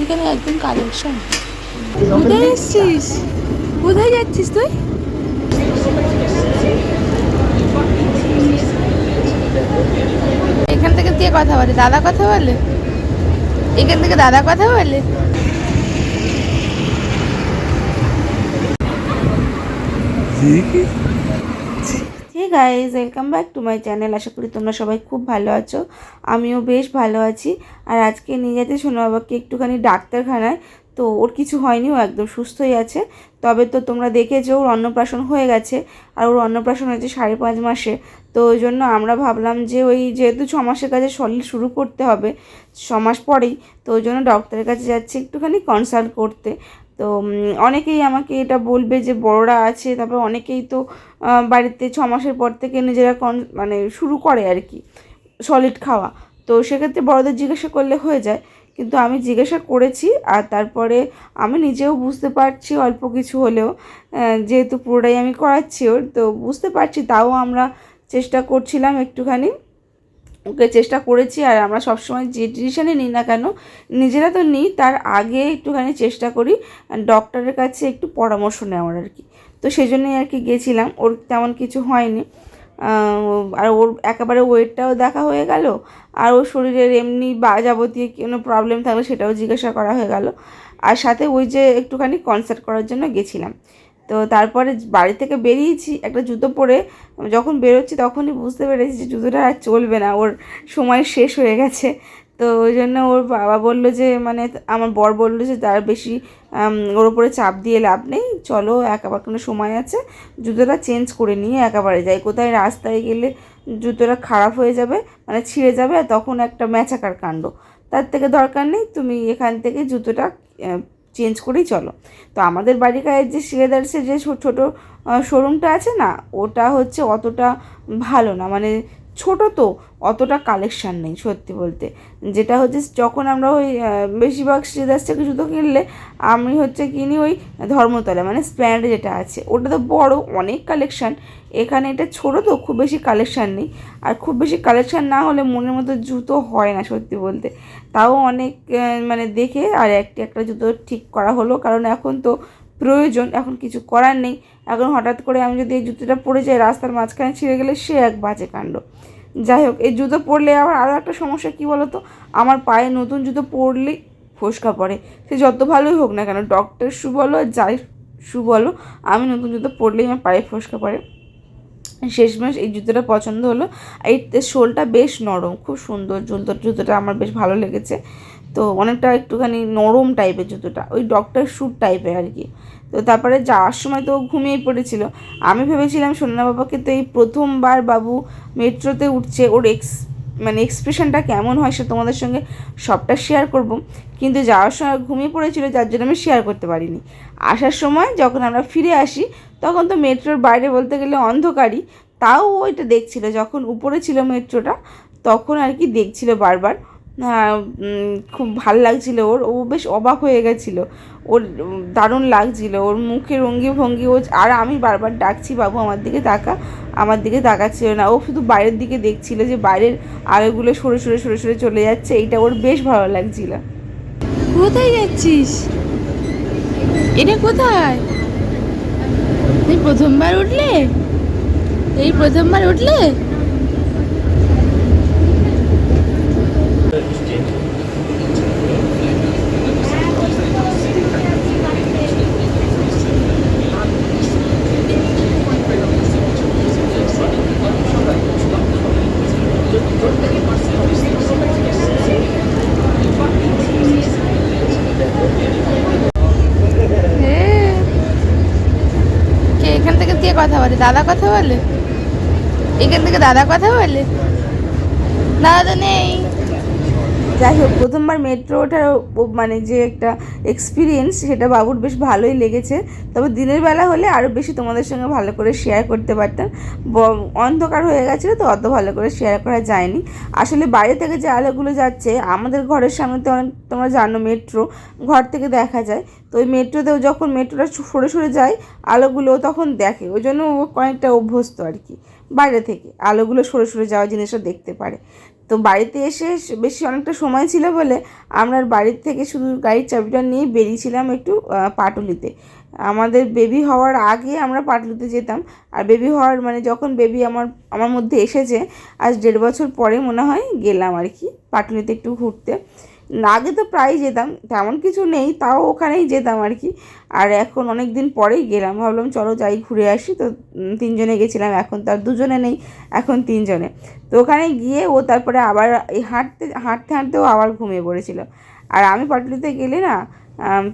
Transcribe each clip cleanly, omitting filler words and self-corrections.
এখানে একদম কালেকশন। কোথায় এসছিস? কোথায় যাচ্ছিস তুই? এখান থেকে কে কথা বলে? দাদা কথা বলে? এখান থেকে দাদা কথা বলে? Hey guys, welcome back to my channel. আশা করি তোমরা সবাই খুব ভালো আছো, আমিও বেশ ভালো আছি। আর আজকে নিয়ে যেতে সোনা বাবাকে একটুখানি ডাক্তারখানায়। তো ওর কিছু হয়নি, ও একদম সুস্থই আছে। তবে তো তোমরা দেখেছো ওর অন্নপ্রাশন হয়ে গেছে, আর ওর অন্নপ্রাশন হয়েছে 5.5 মাসে। তো ওই জন্য আমরা ভাবলাম যে ওই যেহেতু 6 মাসের কাছে সলিড শুরু করতে হবে 6 মাস পরেই, তো ওই জন্য ডক্টরের কাছে যাচ্ছি একটুখানি কনসাল্ট করতে। তো অনেকেই আমাকে এটা বলবে যে বড়রা আছে, তারপর অনেকেই তো বাড়িতে 6 মাসের পর থেকে নিজেরা মানে শুরু করে আর কি সলিড খাওয়া। তো সেক্ষেত্রে বড়দের জিজ্ঞাসা করলে হয়ে যায়, কিন্তু আমি জিজ্ঞাসা করেছি। আর তারপরে আমি নিজেও বুঝতে পারছি অল্প কিছু হলেও, যেহেতু পুরোটাই আমি করাচ্ছি ওর, তো বুঝতে পারছি। তাও আমরা চেষ্টা করছিলাম একটুখানি, ওকে চেষ্টা করেছি। আর আমরা সবসময় যে ডিসিশানে নিই না কেন, নিজেরা তো নিই, তার আগে একটুখানি চেষ্টা করি ডক্টরের কাছে একটু পরামর্শ নেওয়ার আর কি। তো সেই জন্যই আর কি গেছিলাম। ওর তেমন কিছু হয়নি, আর ওর একেবারে ওয়েটটাও দেখা হয়ে গেল, আর ওর শরীরের এমনি বা যাবতীয় কোনো প্রবলেম থাকলে সেটাও জিজ্ঞাসা করা হয়ে গেল। আর সাথে ওই যে একটুখানি কনসাল্ট করার জন্য গেছিলাম। তো তারপরে বাড়ি থেকে বেরিয়েছি, একটা জুতো পরে যখন বেরোচ্ছি তখনই বুঝতে পেরেছি যে জুতোটা আর চলবে না, ওর সময় শেষ হয়ে গেছে। তো ওই জন্য ওর বাবা বললো যে, মানে আমার বর বললো যে তার বেশি ওর উপরে চাপ দিয়ে লাভ নেই, চলো একেবারে কোনো সময় আছে, জুতোটা চেঞ্জ করে নিয়ে একেবারে যাই। কোথায় রাস্তায় গেলে জুতোটা খারাপ হয়ে যাবে, মানে ছিঁড়ে যাবে, আর তখন একটা ম্যাচাকার কাণ্ড। তার থেকে দরকার নেই, তুমি এখান থেকে জুতোটা চেঞ্জ করেই চলো। তো আমাদের বাড়ির কাছে যে শ্রীলেদার্সের যে ছোটো শোরুমটা আছে না, ওটা হচ্ছে অতটা ভালো না, মানে ছোটো তো, অতটা কালেকশান নেই সত্যি বলতে। যেটা হচ্ছে যখন আমরা ওই বেশিরভাগ শ্রীলেদার্স থেকে জুতো কিনলে আমি হচ্ছে কিনি ওই ধর্মতলা, মানে স্প্ল্যান্ডে যেটা আছে, ওটা তো বড়, অনেক কালেকশান। এখানে এটা ছোটো তো, খুব বেশি কালেকশান নেই। আর খুব বেশি কালেকশান না হলে মনের মতো জুতো হয় না সত্যি বলতে। তাও অনেক মানে দেখে আর একটা জুতো ঠিক করা হলো, কারণ এখন তো প্রয়োজন, এখন কিছু করার নেই। এখন হঠাৎ করে আমি যদি এই জুতোটা পরে যাই, রাস্তার মাঝখানে ছিঁড়ে গেলে সে এক বাজে কাণ্ড। যাই হোক, এই জুতো পরলে আবার আরও একটা সমস্যা কী বলো তো, আমার পায়ে নতুন জুতো পরলেই ফোস্কা পড়ে। সে যত ভালোই হোক না কেন, ডক্টর শু বলো যাই শু বলো, আমি নতুন জুতো পরলেই আমার পায়ে ফোস্কা পড়ে। শেষমেশ এই জুতোটা পছন্দ হলো। এই সোলটা বেশ নরম, খুব সুন্দর জুতোটা আমার বেশ ভালো লেগেছে। তো অনেকটা একটুখানি নরম টাইপের জুতোটা, ওই ডক্টর শ্যুট টাইপের আর কি। তো তারপরে যাওয়ার সময় তো ঘুমিয়ে পড়েছিল। আমি ভেবেছিলাম সোনা বাবাকে তো এই প্রথমবার বাবু মেট্রোতে উঠছে, ওর মানে এক্সপ্রেশনটা কেমন হয় সে তোমাদের সঙ্গে সবটা শেয়ার করব। কিন্তু যাওয়ার সময় ঘুমিয়ে পড়েছিল, যার জন্য আমি শেয়ার করতে পারিনি। আসার সময় যখন আমরা ফিরে আসি, তখন তো মেট্রোর বাইরে বলতে গেলে অন্ধকারই, তাও ওইটা দেখছিল। যখন উপরে ছিল মেট্রোটা, তখন আর কি দেখছিল বারবার। খুব ভালো লাগছিল ওর, ও বেশ অবাক হয়ে গেছিলো। ওর দারুণ লাগছিল ওর মুখের অঙ্গি ভঙ্গি। ও আর আমি বারবার ডাকছি, বাবু আমার দিকে তাকা, আমার দিকে তাকাচ্ছিল না, ও শুধু বাইরের দিকে দেখছিল যে বাইরের আলোগুলো সরে সরে সরে সরে চলে যাচ্ছে। এইটা ওর বেশ ভালো লাগছিল। কোথায় যাচ্ছিস? এটা কোথায়? এই প্রথমবার উঠলে? এই প্রথমবার উঠলে? কে এখান থেকে কে কথা বলে? দাদা কথা বলে? এখান থেকে দাদা কথা বলে? দাদা তো নেই। যাই হোক, প্রথমবার মেট্রো ওঠার মানে যে একটা এক্সপিরিয়েন্স, সেটা বাবুর বেশ ভালোই লেগেছে। তবে দিনের বেলা হলে আরও বেশি তোমাদের সঙ্গে ভালো করে শেয়ার করতে পারতাম। অন্ধকার হয়ে গেছিলো তো অত ভালো করে শেয়ার করা যায়নি। আসলে বাইরে থেকে যে আলোগুলো যাচ্ছে, আমাদের ঘরের সামনে তো অনেক, তোমরা জানো মেট্রো ঘর থেকে দেখা যায়। তো ওই মেট্রোতেও যখন মেট্রোটা সরে সরে যায় আলোগুলো, তখন দেখে। ওই জন্য ও অনেকটা অভ্যস্ত আর কি, বাইরে থেকে আলোগুলো সরে সরে যাওয়া জিনিসটা দেখতে পারে। তো বাড়িতে এসে বেশি অনেকটা সময় ছিল বলে আমরা বাড়ির থেকে শুধু গাড়ির চাবিটা নিয়ে বেরিয়েছিলাম একটু পাটুলিতে। আমাদের বেবি হওয়ার আগে আমরা পাটুলিতে যেতাম, আর বেবি হওয়ার মানে যখন বেবি আমার মধ্যে এসেছে আজ 1.5 বছর পরে মনে হয় গেলাম আর কি পাটুলিতে একটু ঘুরতে। আগে তো প্রায়ই যেতাম, তেমন কিছু নেই তাও ওখানেই যেতাম আর কি। আর এখন অনেক দিন পরেই গেলাম, ভাবলাম চলো যাই ঘুরে আসি। তো 3 জনে গেছিলাম, এখন তো আর 2 জনে নেই, এখন 3 জনে। তো ওখানে গিয়ে ও তারপরে আবার এই হাঁটতে হাঁটতে হাঁটতেও আবার ঘুমিয়ে পড়েছিল। আর আমি পাটুলিতে গেলে না,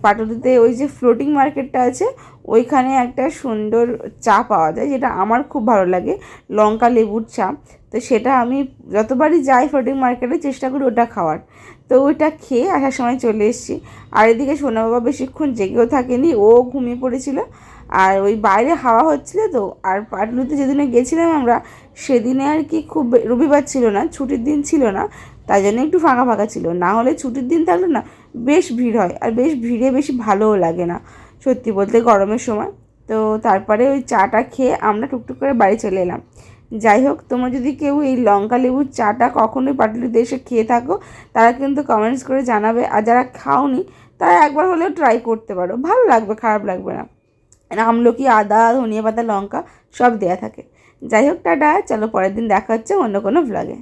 পাটুলিতে ওই যে ফ্লোটিং মার্কেটটা আছে ওইখানে একটা সুন্দর চা পাওয়া যায় যেটা আমার খুব ভালো লাগে, লঙ্কা লেবুর চা। তো সেটা আমি যতবারই যাই ফ্লোটিং মার্কেটে চেষ্টা করি ওটা খাওয়ার। তো ওইটা খেয়ে আসার সময় চলে এসেছি। আর এদিকে সোনা বাবা বেশিক্ষণ জেগেও থাকেনি, ও ঘুমিয়ে পড়েছিল। আর ওই বাইরে হাওয়া হচ্ছিল তো। আর পাটুলিতে যেদিনে গেছিলাম আমরা সেদিনে আর কি খুব রবিবার ছিল না, ছুটির দিন ছিল না, তাই জন্য একটু ফাঁকা ফাঁকা ছিল। না হলে ছুটির দিন থাকলে না বেশ ভিড় হয়, আর বেশ ভিড়ে বেশি ভালোও লাগে না সত্যি বলতে গরমের সময়। তো তারপরে ওই চাটা খেয়ে আমরা টুকটুক করে বাড়ি চলে এলাম। যাই হোক, তোমরা যদি কেউ এই লঙ্কা লেবুর চাটা কখনোই পাটুলিতে এসে খেয়ে থাকো তারা কিন্তু কমেন্টস করে জানাবে, আর যারা খাওনি তারা একবার হলেও ট্রাই করতে পারো, ভালো লাগবে, খারাপ লাগবে না। আমলকি, আদা, ধনিয়া পাতা, লঙ্কা সব দেয়া থাকে। যাই হোক, টাটা, চলো পরের দিন দেখা হচ্ছে অন্য কোনো ভ্লগে।